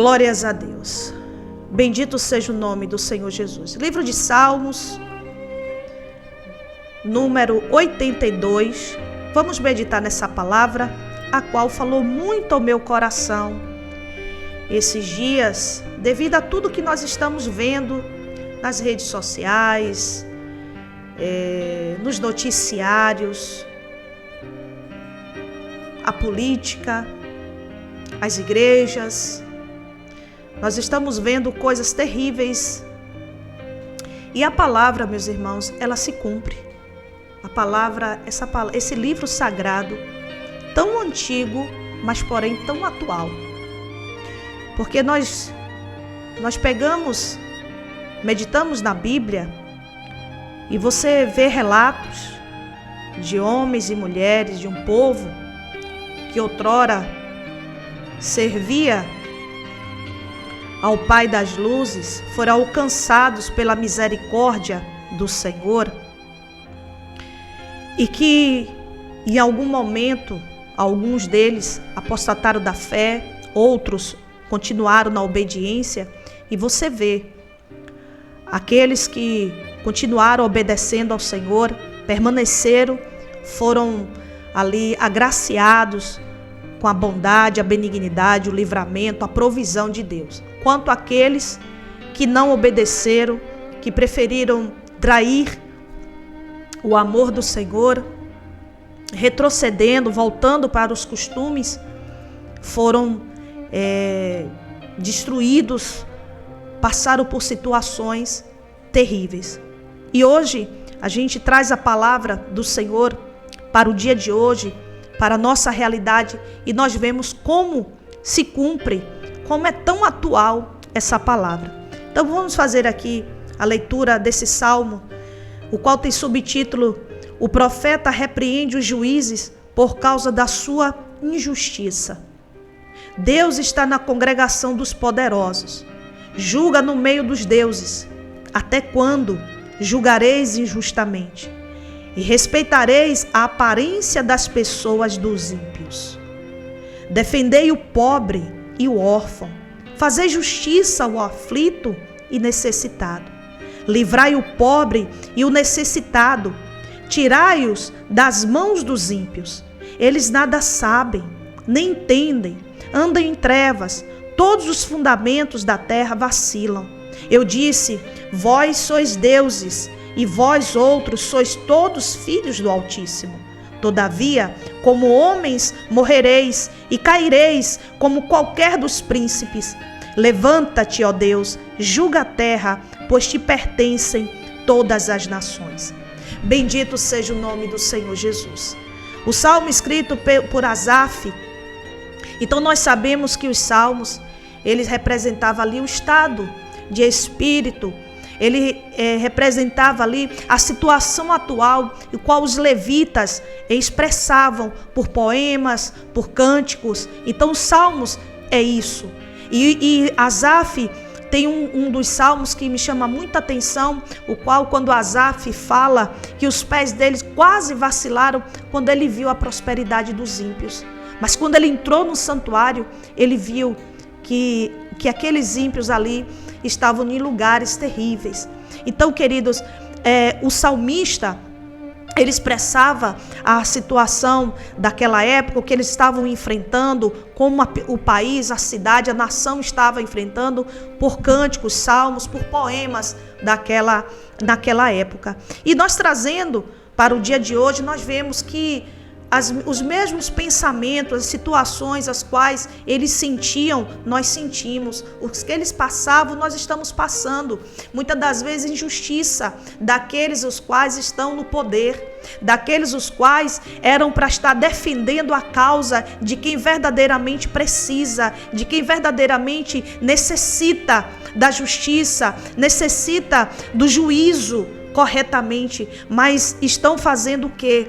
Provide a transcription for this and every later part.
Glórias a Deus. Bendito seja o nome do Senhor Jesus. Livro de Salmos, número 82. Vamos meditar nessa palavra, a qual falou muito ao meu coração esses dias, devido a tudo que nós estamos vendo nas redes sociais, nos noticiários, a política, as igrejas. Nós estamos vendo coisas terríveis. E a palavra, meus irmãos, ela se cumpre. A palavra, esse livro sagrado, tão antigo, mas porém tão atual. Porque nós meditamos na Bíblia, e você vê relatos de homens e mulheres, de um povo que outrora servia ao Pai das Luzes, foram alcançados pela misericórdia do Senhor, e que em algum momento alguns deles apostataram da fé, outros continuaram na obediência, e você vê aqueles que continuaram obedecendo ao Senhor, permaneceram, foram ali agraciados com a bondade, a benignidade, o livramento, a provisão de Deus. Quanto àqueles que não obedeceram, que preferiram trair o amor do Senhor, retrocedendo, voltando para os costumes, foram destruídos, passaram por situações terríveis. E hoje a gente traz a palavra do Senhor para o dia de hoje, para a nossa realidade, e nós vemos como se cumpre, como é tão atual essa palavra. Então vamos fazer aqui a leitura desse salmo, o qual tem subtítulo: O profeta repreende os juízes por causa da sua injustiça. Deus está na congregação dos poderosos, julga no meio dos deuses. Até quando julgareis injustamente? E respeitareis a aparência das pessoas dos ímpios. Defendei o pobre e o órfão, fazei justiça ao aflito e necessitado. Livrai o pobre e o necessitado, tirai-os das mãos dos ímpios. Eles nada sabem, nem entendem, andam em trevas, todos os fundamentos da terra vacilam. Eu disse: vós sois deuses, e vós outros sois todos filhos do Altíssimo. Todavia, como homens morrereis e caireis como qualquer dos príncipes. Levanta-te, ó Deus, julga a terra, pois te pertencem todas as nações. Bendito seja o nome do Senhor Jesus. O salmo escrito por Asaf. Então nós sabemos que os salmos, eles representavam ali o estado de espírito. Ele representava ali a situação atual, o qual os levitas expressavam por poemas, por cânticos. Então os salmos é isso. E Asaf tem um dos salmos que me chama muita atenção, o qual, quando Asaf fala que os pés deles quase vacilaram quando ele viu a prosperidade dos ímpios. Mas quando ele entrou no santuário, ele viu que aqueles ímpios ali estavam em lugares terríveis. Então, queridos, o salmista, ele expressava a situação daquela época, o que eles estavam enfrentando, como o país, a cidade, a nação estava enfrentando, por cânticos, salmos, por poemas naquela época. E nós trazendo para o dia de hoje, nós vemos que os mesmos pensamentos, as situações as quais eles sentiam, nós sentimos. Os que eles passavam, nós estamos passando. Muitas das vezes injustiça daqueles os quais estão no poder, daqueles os quais eram para estar defendendo a causa de quem verdadeiramente precisa, de quem verdadeiramente necessita da justiça, necessita do juízo corretamente, mas estão fazendo o quê?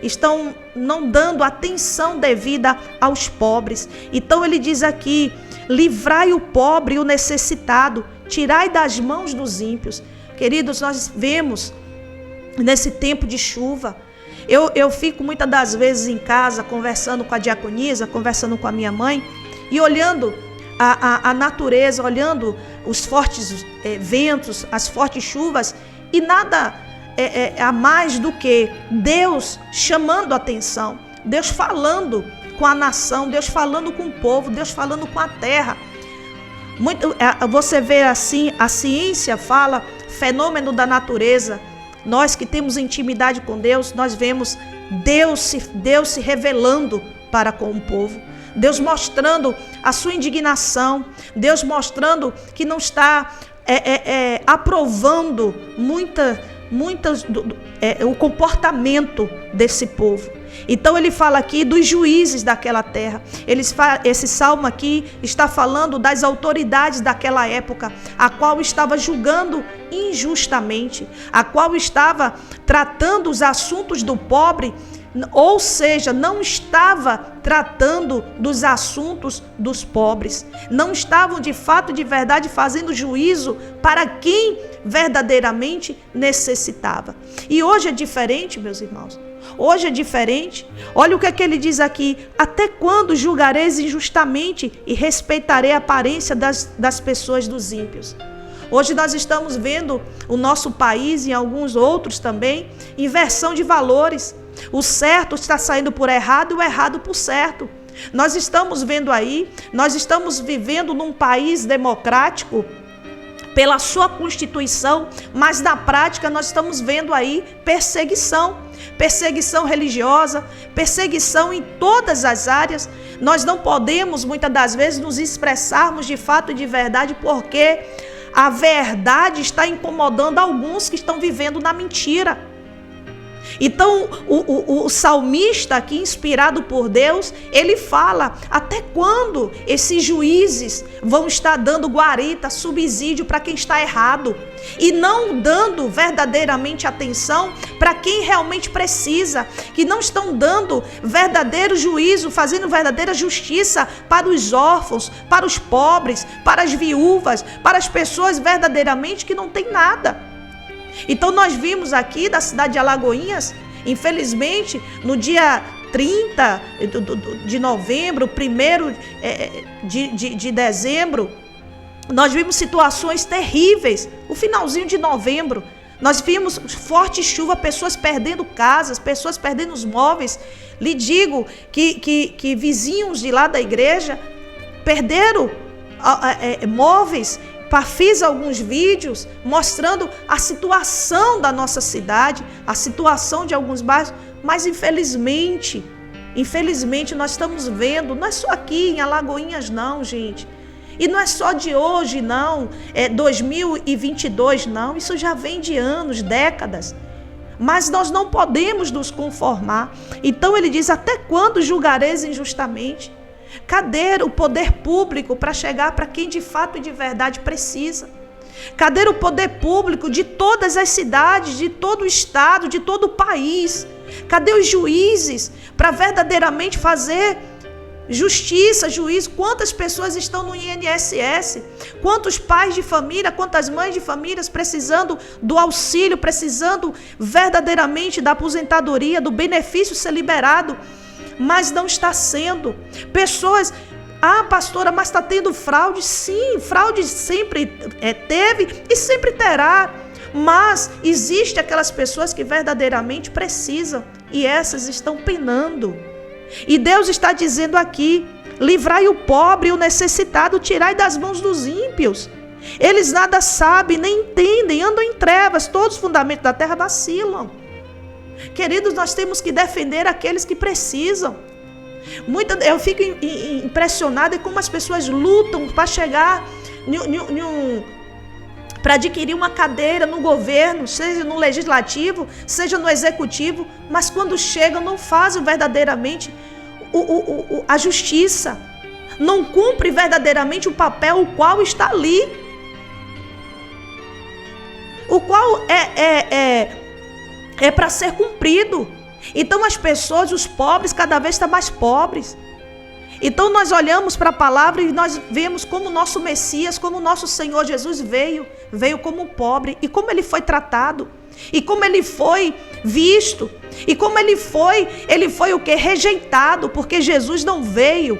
Estão não dando atenção devida aos pobres. Então ele diz aqui: livrai o pobre e o necessitado, tirai das mãos dos ímpios. Queridos, nós vemos nesse tempo de chuva, eu fico muitas das vezes em casa conversando com a diaconisa, conversando com a minha mãe, e olhando a natureza, olhando os fortes ventos, as fortes chuvas, e nada a mais do que Deus chamando a atenção, Deus falando com a nação, Deus falando com o povo, Deus falando com a terra. Você vê assim, a ciência fala fenômeno da natureza. Nós que temos intimidade com Deus, nós vemos Deus se revelando para com o povo. Deus mostrando a sua indignação. Deus mostrando que não está aprovando o comportamento desse povo. Então ele fala aqui dos juízes daquela terra. Esse salmo aqui está falando das autoridades daquela época, a qual estava julgando injustamente, a qual estava tratando os assuntos do pobre, ou seja, não estava tratando dos assuntos dos pobres, não estavam de fato, de verdade, fazendo juízo para quem verdadeiramente necessitava. E hoje é diferente, meus irmãos. Hoje é diferente. Olha o que é que ele diz aqui: até quando julgareis injustamente e respeitarei a aparência das pessoas dos ímpios? Hoje nós estamos vendo o nosso país e alguns outros também, inversão de valores. O certo está saindo por errado e o errado por certo. Nós estamos vendo aí, nós estamos vivendo num país democrático pela sua Constituição, mas na prática nós estamos vendo aí perseguição religiosa, perseguição em todas as áreas. Nós não podemos muitas das vezes nos expressarmos de fato e de verdade, porque a verdade está incomodando alguns que estão vivendo na mentira. Então o salmista aqui, inspirado por Deus, ele fala: até quando esses juízes vão estar dando guarita, subsídio para quem está errado, e não dando verdadeiramente atenção para quem realmente precisa, que não estão dando verdadeiro juízo, fazendo verdadeira justiça para os órfãos, para os pobres, para as viúvas, para as pessoas verdadeiramente que não têm nada. Então nós vimos aqui da cidade de Alagoinhas, infelizmente, no dia 30 de novembro, 1º de dezembro, nós vimos situações terríveis. O finalzinho de novembro, nós vimos forte chuva, pessoas perdendo casas, pessoas perdendo os móveis. Lhe digo que vizinhos de lá da igreja perderam móveis. Fiz alguns vídeos mostrando a situação da nossa cidade, a situação de alguns bairros, mas infelizmente nós estamos vendo, não é só aqui em Alagoinhas não, gente, e não é só de hoje não, 2022 não, isso já vem de anos, décadas, mas nós não podemos nos conformar. Então ele diz: até quando julgareis injustamente? Cadê o poder público para chegar para quem de fato e de verdade precisa? Cadê o poder público de todas as cidades, de todo o estado, de todo o país? Cadê os juízes para verdadeiramente fazer justiça, juízo? Quantas pessoas estão no INSS? Quantos pais de família, quantas mães de famílias precisando do auxílio, precisando verdadeiramente da aposentadoria, do benefício ser liberado? Mas não está sendo. Pessoas: pastora, mas está tendo fraude. Sim, fraude sempre teve e sempre terá. Mas existe aquelas pessoas que verdadeiramente precisam, e essas estão penando. E Deus está dizendo aqui: livrai o pobre e o necessitado, tirai das mãos dos ímpios. Eles nada sabem, nem entendem, andam em trevas, todos os fundamentos da terra vacilam. Queridos, nós temos que defender aqueles que precisam. Eu fico impressionada com como as pessoas lutam para chegar para adquirir uma cadeira no governo, seja no legislativo, seja no executivo, mas quando chegam não fazem verdadeiramente a justiça, não cumpre verdadeiramente o papel o qual está ali, o qual é para ser cumprido. Então as pessoas, os pobres, cada vez estão mais pobres. Então nós olhamos para a palavra e nós vemos como o nosso Messias, como o nosso Senhor Jesus veio como pobre, e como ele foi tratado, e como ele foi visto, e como ele foi o que? Rejeitado, porque Jesus não veio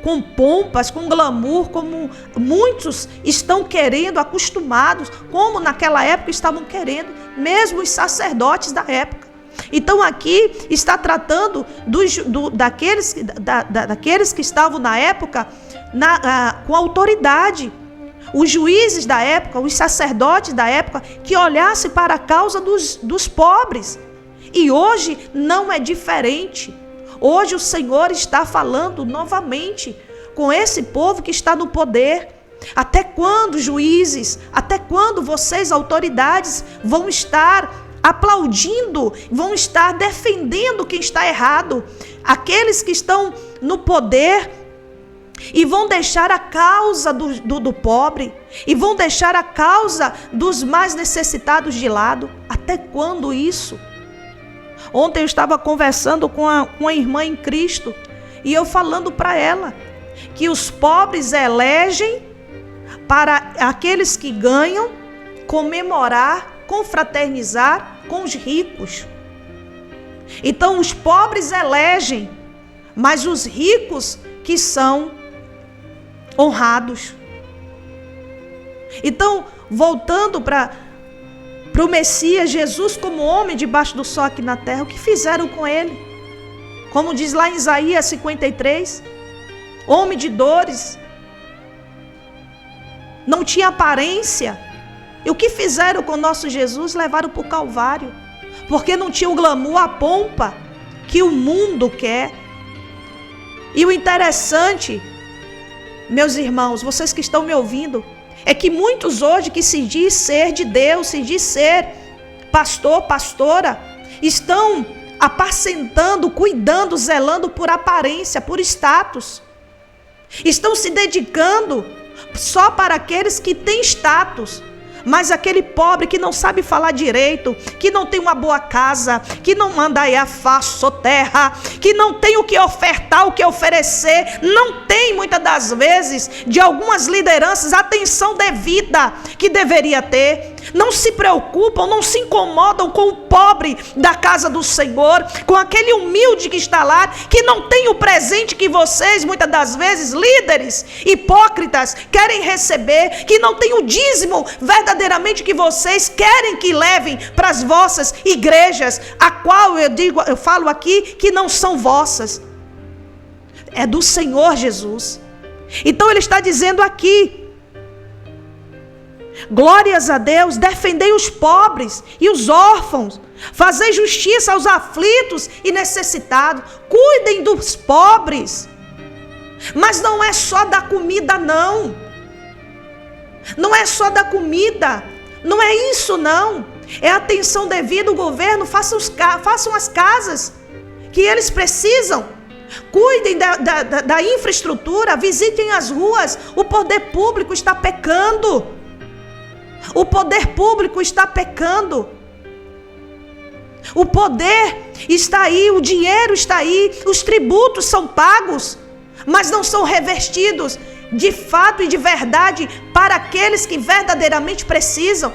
com pompas, com glamour, como muitos estão querendo, acostumados, como naquela época estavam querendo, mesmo os sacerdotes da época. Então aqui está tratando daqueles que estavam na época com autoridade, os juízes da época, os sacerdotes da época, que olhassem para a causa dos pobres. E hoje não é diferente. Hoje o Senhor está falando novamente com esse povo que está no poder. Até quando, juízes, até quando vocês, autoridades, vão estar aplaudindo, vão estar defendendo quem está errado? Aqueles que estão no poder e vão deixar a causa do pobre, e vão deixar a causa dos mais necessitados de lado. Até quando isso? Ontem eu estava conversando com a irmã em Cristo, e eu falando para ela que os pobres elegem para aqueles que ganham comemorar, confraternizar com os ricos. Então os pobres elegem, mas os ricos que são honrados. Então, voltando para o Messias, Jesus como homem debaixo do sol aqui na terra, o que fizeram com ele? Como diz lá em Isaías 53, homem de dores, não tinha aparência. E o que fizeram com o nosso Jesus? Levaram para o Calvário, porque não tinha o glamour, a pompa que o mundo quer. E o interessante, meus irmãos, vocês que estão me ouvindo, é que muitos hoje que se diz ser de Deus, se diz ser pastor, pastora, estão apacentando, cuidando, zelando por aparência, por status. Estão se dedicando só para aqueles que têm status. Mas aquele pobre que não sabe falar direito, que não tem uma boa casa, que não manda faço terra, que não tem o que ofertar, o que oferecer, não tem muitas das vezes de algumas lideranças a atenção devida que deveria ter. Não se preocupam, não se incomodam com o pobre da casa do Senhor, com aquele humilde que está lá, que não tem o presente que vocês, muitas das vezes, líderes hipócritas, querem receber, que não tem o dízimo verdadeiramente que vocês querem que levem para as vossas igrejas, a qual eu falo aqui que não são vossas, é do Senhor Jesus. Então ele está dizendo aqui: glórias a Deus, defendei os pobres e os órfãos, fazei justiça aos aflitos e necessitados, cuidem dos pobres. Mas não é só da comida, não. Não é só da comida, não é isso não. É atenção devida, o governo façam as casas que eles precisam. Cuidem da infraestrutura, visitem as ruas. O poder público está pecando. O poder público está pecando. O poder está aí, o dinheiro está aí, os tributos são pagos, mas não são revestidos de fato e de verdade para aqueles que verdadeiramente precisam.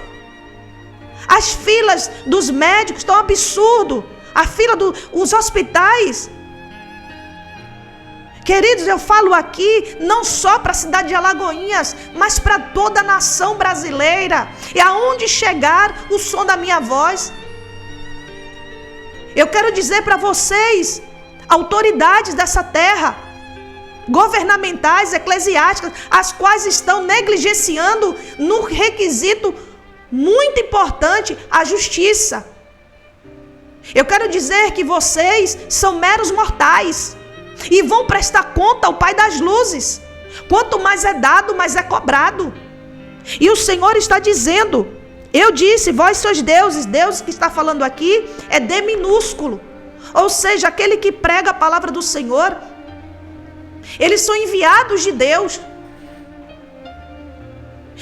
As filas dos médicos estão absurdo. A fila dos hospitais. Queridos, eu falo aqui não só para a cidade de Alagoinhas, mas para toda a nação brasileira. E aonde chegar o som da minha voz, eu quero dizer para vocês, autoridades dessa terra, governamentais, eclesiásticas, as quais estão negligenciando no requisito muito importante, a justiça. Eu quero dizer que vocês são meros mortais e vão prestar conta ao Pai das luzes. Quanto mais é dado, mais é cobrado. E o Senhor está dizendo: eu disse, vós sois deuses. Deus que está falando aqui é D minúsculo. Ou seja, aquele que prega a palavra do Senhor, eles são enviados de Deus.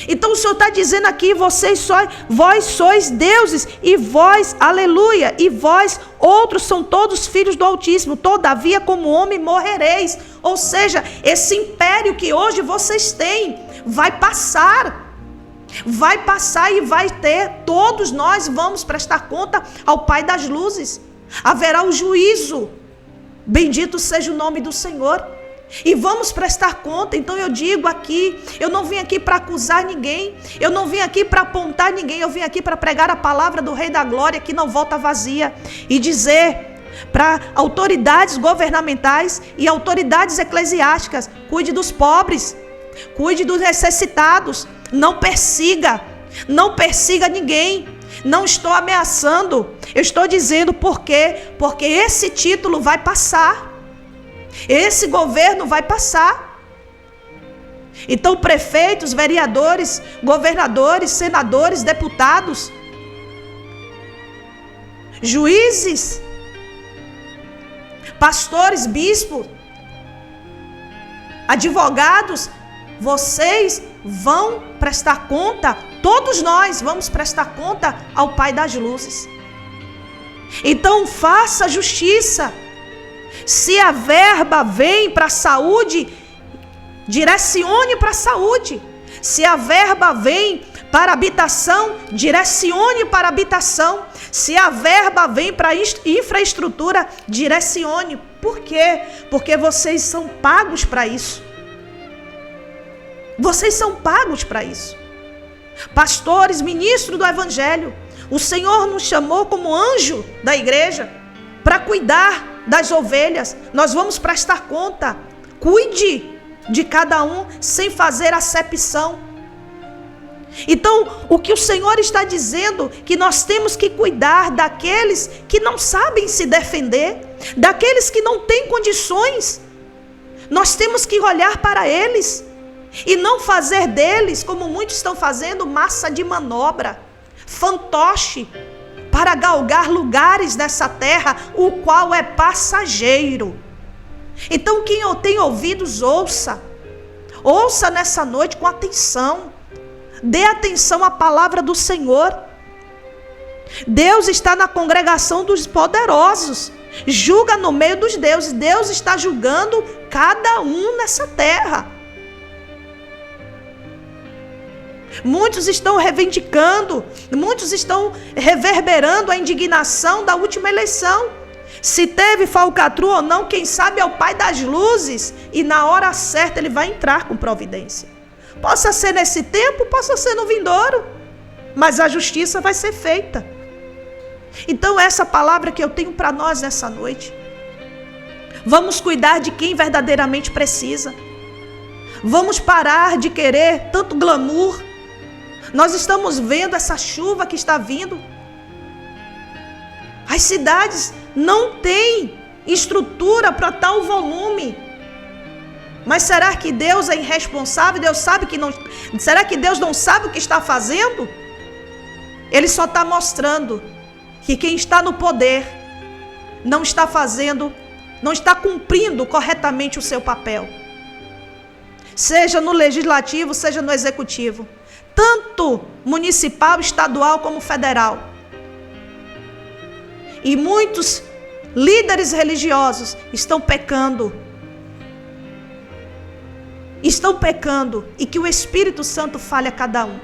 Então o Senhor está dizendo aqui: vós sois deuses, e vós, aleluia, e vós outros são todos filhos do Altíssimo, todavia como homem morrereis. Ou seja, esse império que hoje vocês têm vai passar e vai ter, todos nós vamos prestar conta ao Pai das luzes. Haverá o juízo, bendito seja o nome do Senhor. E vamos prestar conta. Então eu digo aqui, eu não vim aqui para acusar ninguém, eu não vim aqui para apontar ninguém, eu vim aqui para pregar a palavra do Rei da Glória, que não volta vazia, e dizer para autoridades governamentais e autoridades eclesiásticas: cuide dos pobres, cuide dos necessitados, não persiga ninguém. Não estou ameaçando, eu estou dizendo por quê? Porque esse título vai passar, esse governo vai passar. Então prefeitos, vereadores, governadores, senadores, deputados, juízes, pastores, bispos, advogados, vocês vão prestar conta, todos nós vamos prestar conta ao Pai das luzes. Então faça justiça. Se a verba vem para a saúde, direcione para a saúde. Se a verba vem para a habitação, direcione para a habitação. Se a verba vem para a infraestrutura, direcione. Por quê? Porque vocês são pagos para isso. Vocês são pagos para isso. Pastores, ministros do Evangelho, o Senhor nos chamou como anjo da igreja para cuidar das ovelhas. Nós vamos prestar conta. Cuide de cada um sem fazer acepção. Então, o que o Senhor está dizendo, que nós temos que cuidar daqueles que não sabem se defender, daqueles que não têm condições. Nós temos que olhar para eles e não fazer deles, como muitos estão fazendo, massa de manobra, fantoche, para galgar lugares nessa terra, o qual é passageiro. Então quem tem ouvidos, ouça nessa noite com atenção, dê atenção à palavra do Senhor. Deus está na congregação dos poderosos, julga no meio dos deuses. Deus está julgando cada um nessa terra. Muitos estão reivindicando, muitos estão reverberando a indignação da última eleição. Se teve falcatrua ou não, quem sabe é o Pai das luzes, e na hora certa ele vai entrar com providência. Possa ser nesse tempo, possa ser no vindouro, mas a justiça vai ser feita. Então essa palavra que eu tenho para nós nessa noite. Vamos cuidar de quem verdadeiramente precisa. Vamos parar de querer tanto glamour. Nós estamos vendo essa chuva que está vindo. As cidades não têm estrutura para tal volume. Mas será que Deus é irresponsável? Deus sabe que não. Será que Deus não sabe o que está fazendo? Ele só está mostrando que quem está no poder não está fazendo, não está cumprindo corretamente o seu papel. Seja no legislativo, seja no executivo. Tanto municipal, estadual como federal. E muitos líderes religiosos estão pecando. E que o Espírito Santo fale a cada um.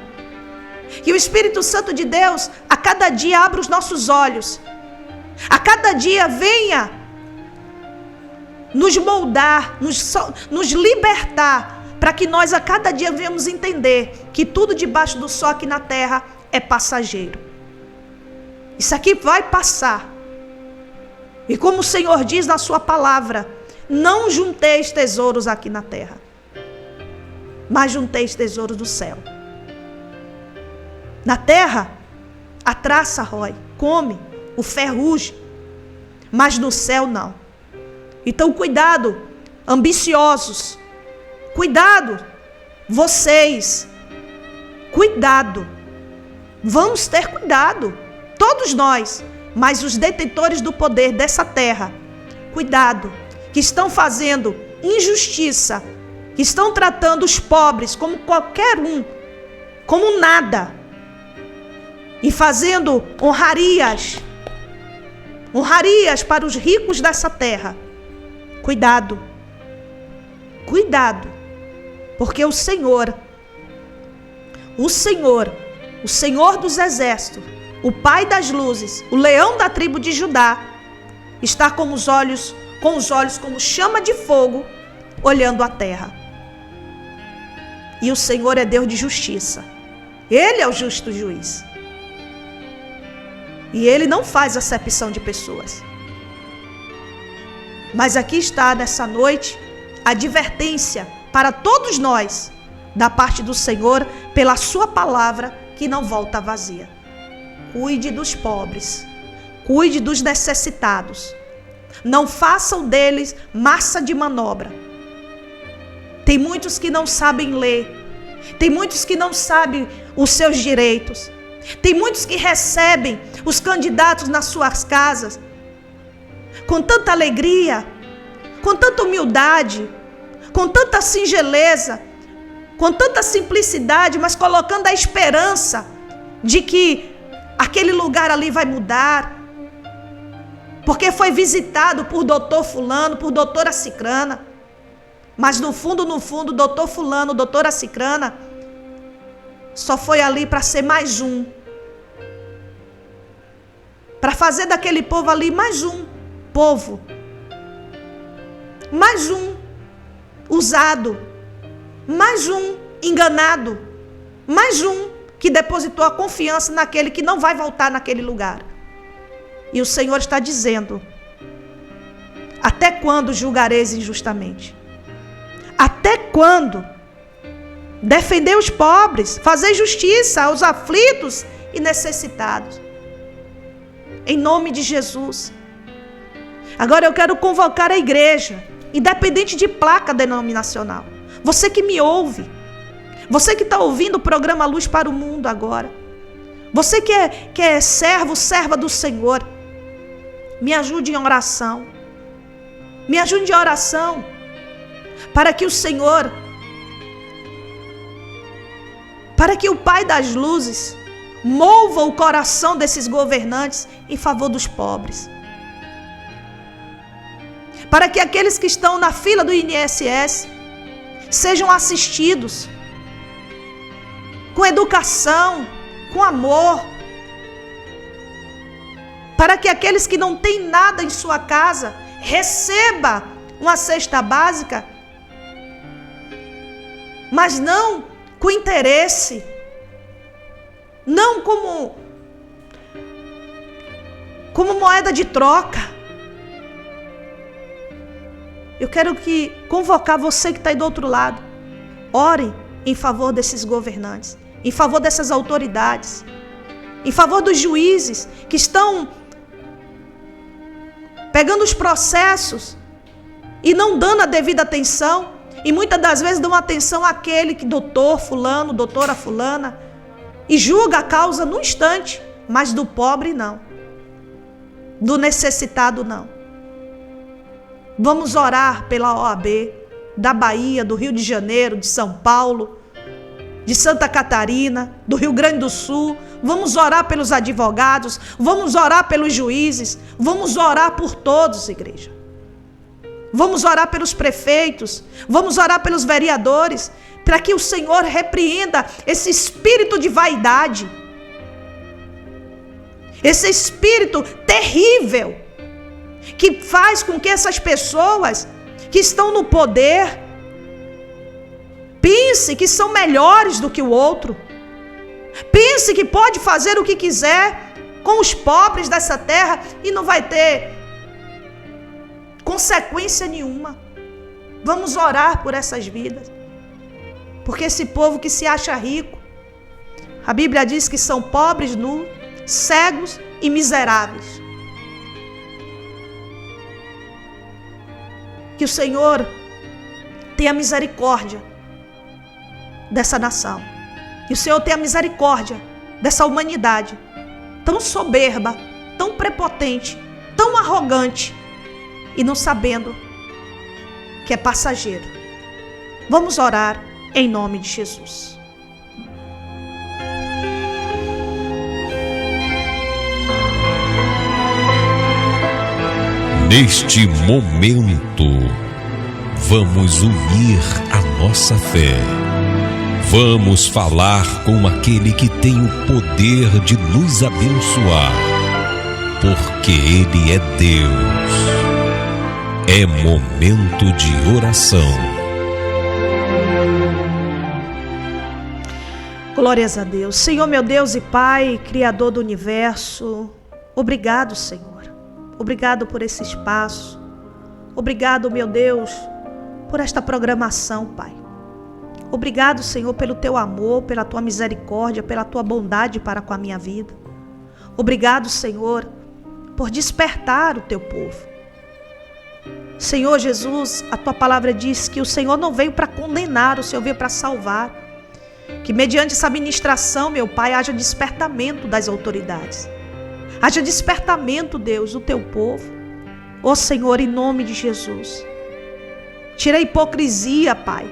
Que o Espírito Santo de Deus a cada dia abra os nossos olhos. A cada dia venha nos moldar, nos libertar, para que nós a cada dia venhamos entender que tudo debaixo do sol aqui na terra é passageiro. Isso aqui vai passar. E como o Senhor diz na sua palavra, não junteis tesouros aqui na terra, mas junteis tesouros do céu. Na terra, a traça rói, come, o ferrugem, mas no céu não. Então cuidado, ambiciosos, cuidado, vocês, cuidado, vamos ter cuidado, todos nós, mas os detentores do poder dessa terra, cuidado, que estão fazendo injustiça, que estão tratando os pobres como qualquer um, como nada, e fazendo honrarias para os ricos dessa terra. Cuidado, porque o Senhor dos exércitos, o Pai das luzes, o leão da tribo de Judá, está com os olhos como chama de fogo, olhando a terra. E o Senhor é Deus de justiça. Ele é o justo juiz. E Ele não faz acepção de pessoas. Mas aqui está, nessa noite, a advertência para todos nós, da parte do Senhor, pela sua palavra, que não volta vazia. Cuide dos pobres. Cuide dos necessitados. Não façam deles massa de manobra. Tem muitos que não sabem ler. Tem muitos que não sabem os seus direitos. Tem muitos que recebem os candidatos nas suas casas com tanta alegria, com tanta humildade, com tanta singeleza, com tanta simplicidade, mas colocando a esperança de que aquele lugar ali vai mudar, porque foi visitado por doutor fulano, por doutora cicrana. Mas no fundo, doutor fulano, doutora cicrana, só foi ali para ser mais um. Para fazer daquele povo ali mais um povo. Mais um usado. Mais um enganado. Mais um que depositou a confiança naquele que não vai voltar naquele lugar. E o Senhor está dizendo: até quando julgareis injustamente? Até quando? Defender os pobres, fazer justiça aos aflitos e necessitados. Em nome de Jesus. Agora eu quero convocar a igreja, independente de placa denominacional. Você que me ouve, você que está ouvindo o programa Luz para o Mundo agora, você que é servo, serva do Senhor, me ajude em oração. Me ajude em oração, para que o Senhor, para que o Pai das Luzes mova o coração desses governantes em favor dos pobres. Para que aqueles que estão na fila do INSS sejam assistidos com educação, com amor. Para que aqueles que não têm nada em sua casa recebam uma cesta básica, mas não com interesse, não como moeda de troca. Eu quero convocar você que está aí do outro lado. Ore em favor desses governantes, em favor dessas autoridades, em favor dos juízes que estão pegando os processos e não dando a devida atenção. E muitas das vezes dão atenção àquele que doutor fulano, doutora fulana, e julga a causa no instante, mas do pobre não, do necessitado não. Vamos orar pela OAB da Bahia, do Rio de Janeiro, de São Paulo, de Santa Catarina, do Rio Grande do Sul. Vamos orar pelos advogados, vamos orar pelos juízes, vamos orar por todos, igreja. Vamos orar pelos prefeitos, vamos orar pelos vereadores, para que o Senhor repreenda esse espírito de vaidade, esse espírito terrível, que faz com que essas pessoas que estão no poder pense que são melhores do que o outro, pense que pode fazer o que quiser com os pobres dessa terra e não vai ter consequência nenhuma. Vamos orar por essas vidas, porque esse povo que se acha rico, a Bíblia diz que são pobres, nus, cegos e miseráveis. Que o Senhor tenha misericórdia dessa nação, que o Senhor tenha misericórdia dessa humanidade tão soberba, tão prepotente, tão arrogante, e não sabendo que é passageiro. Vamos orar em nome de Jesus. Neste momento, vamos unir a nossa fé. Vamos falar com aquele que tem o poder de nos abençoar, porque Ele é Deus. É momento de oração. Glórias a Deus. Senhor, meu Deus e Pai, Criador do universo, obrigado, Senhor. Obrigado por esse espaço. Obrigado, meu Deus, por esta programação, Pai. Obrigado, Senhor, pelo Teu amor, pela Tua misericórdia, pela Tua bondade para com a minha vida. Obrigado, Senhor, por despertar o Teu povo. Senhor Jesus, a Tua palavra diz que o Senhor não veio para condenar, o Senhor veio para salvar. Que mediante essa ministração, meu Pai, haja despertamento das autoridades. Haja despertamento, Deus, do Teu povo. Ó Senhor, em nome de Jesus. Tira a hipocrisia, Pai.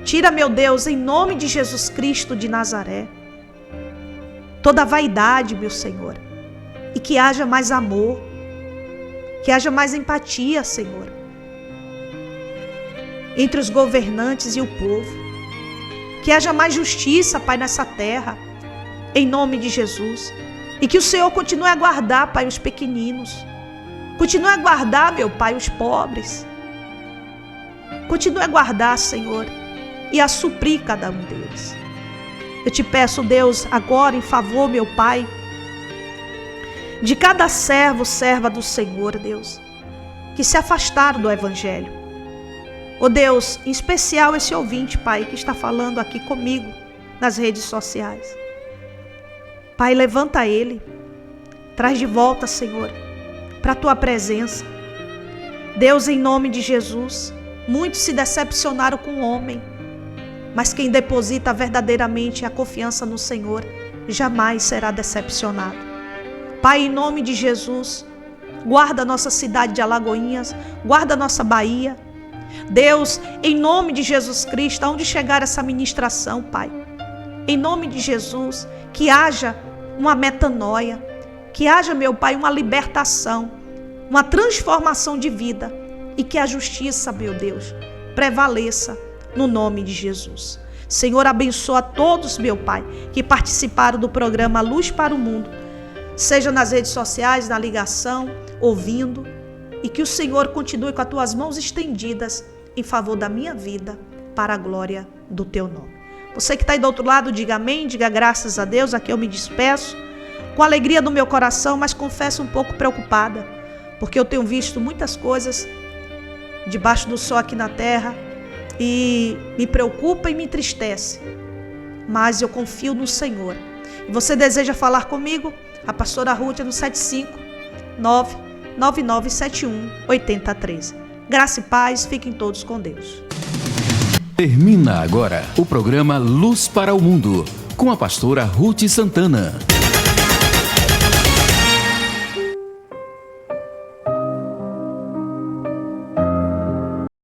Tira, meu Deus, em nome de Jesus Cristo de Nazaré, toda a vaidade, meu Senhor. E que haja mais amor. Que haja mais empatia, Senhor, entre os governantes e o povo. Que haja mais justiça, Pai, nessa terra, em nome de Jesus. E que o Senhor continue a guardar, Pai, os pequeninos. Continue a guardar, meu Pai, os pobres. Continue a guardar, Senhor, e a suprir cada um deles. Eu te peço, Deus, agora em favor, meu Pai, de cada servo, serva do Senhor, Deus, que se afastaram do Evangelho. Ó Deus, em especial esse ouvinte, Pai, que está falando aqui comigo nas redes sociais. Pai, levanta ele, traz de volta, Senhor, para a Tua presença. Deus, em nome de Jesus, muitos se decepcionaram com o homem, mas quem deposita verdadeiramente a confiança no Senhor jamais será decepcionado. Pai, em nome de Jesus, guarda a nossa cidade de Alagoinhas, guarda a nossa Bahia. Deus, em nome de Jesus Cristo, aonde chegar essa ministração, Pai, em nome de Jesus, que haja uma metanoia, que haja, meu Pai, uma libertação, uma transformação de vida e que a justiça, meu Deus, prevaleça no nome de Jesus. Senhor, abençoa todos, meu Pai, que participaram do programa Luz para o Mundo, seja nas redes sociais, na ligação, ouvindo, e que o Senhor continue com as Tuas mãos estendidas em favor da minha vida, para a glória do Teu nome. Você que está aí do outro lado, diga amém, diga graças a Deus. Aqui eu me despeço com alegria no meu coração, mas confesso um pouco preocupada, porque eu tenho visto muitas coisas debaixo do sol aqui na terra e me preocupa e me entristece, mas eu confio no Senhor. E você deseja falar comigo? A pastora Ruth é no 759-9971-8013. Graça e paz, fiquem todos com Deus. Termina agora o programa Luz para o Mundo, com a pastora Ruth Santana.